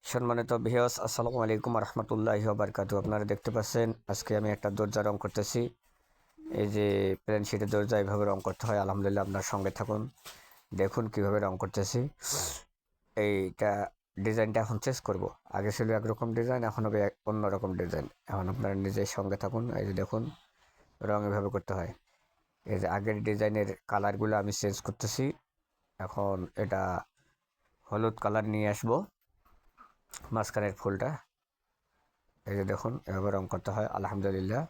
সম্মানিত ভিউয়ার্স, আসসালামু আলাইকুম রহমতুল্লাহি ওয়া বারাকাতুহু। আপনারা দেখতে পাচ্ছেন আজকে আমি একটা দরজা রং করতেছি। এই যে প্লেন শিটের দরজা এইভাবে রং করতে হয়। আলহামদুলিল্লাহ, আপনার সঙ্গে থাকুন, দেখুন কিভাবে রং করতেছি। এইটা ডিজাইনটা এখন চেঞ্জ করব। আগে ছিল একরকম ডিজাইন, এখন হবে অন্যরকম ডিজাইন। এখন আপনারা নিজের সঙ্গে থাকুন। এই যে দেখুন রং এভাবে করতে হয়। এই যে আগের ডিজাইনের কালারগুলো আমি চেঞ্জ করতেছি। এখন এটা হলুদ কালার নিয়ে আসবো, মাঝখানের ফুলটা। এই যে দেখুন এভাবে রং করতে হয়। আলহামদুলিল্লাহ,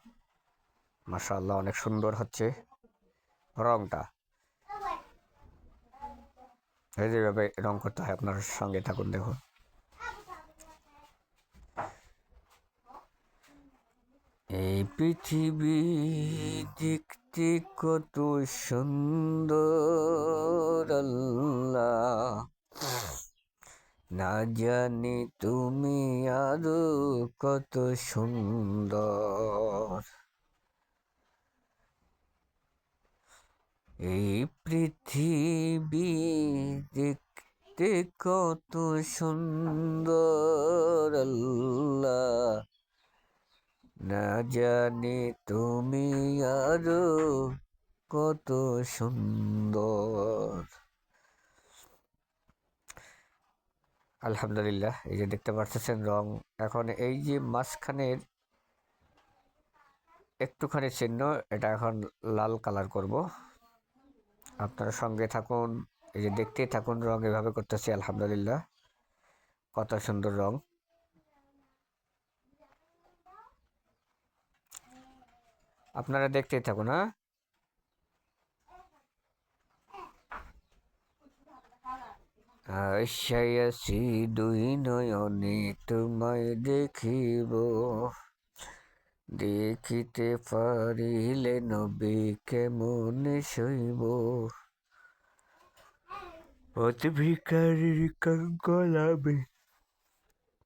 মাশাআল্লাহ, অনেক সুন্দর হচ্ছে রংটা। এই যেভাবে রং করতে হয়, আপনার সঙ্গে থাকুন, দেখুন। এই পৃথিবী দেখতে কত সুন্দর, আল্লাহ না জানি তুমি আরো কত সুন্দর। এই পৃথিবী দেখতে কত সুন্দর, আল্লাহ না জানি তুমি আরো কত সুন্দর। আলহামদুলিল্লাহ, এই যে দেখতে পাচ্ছেন রং। এখন এই যে মাঝখানের একটুখানি চিহ্ন, এটা এখন লাল কালার করব। আপনারা সঙ্গে থাকুন, এই যে দেখতেই থাকুন, রং এভাবে করতেছি। আলহামদুলিল্লাহ, কত সুন্দর রং। আপনারা দেখতেই থাকুন। হ্যাঁ, আশায় আছি দুই নয়নে তোমায় দেখিব, দেখিতে পারিলে নবী কেমনে সইব। অতি ভিকারির কঙ্কলাবে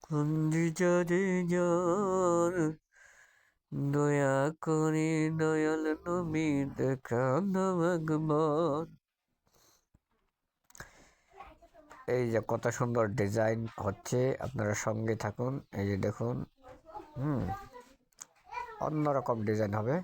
কুঞ্জি জরে জন, দয়া করি দয়াল নবী দেখা দাও একবার। এই যে কত সুন্দর ডিজাইন হচ্ছে, আপনারা সঙ্গে থাকুন। এই যে দেখুন, অন্যরকম ডিজাইন হবে।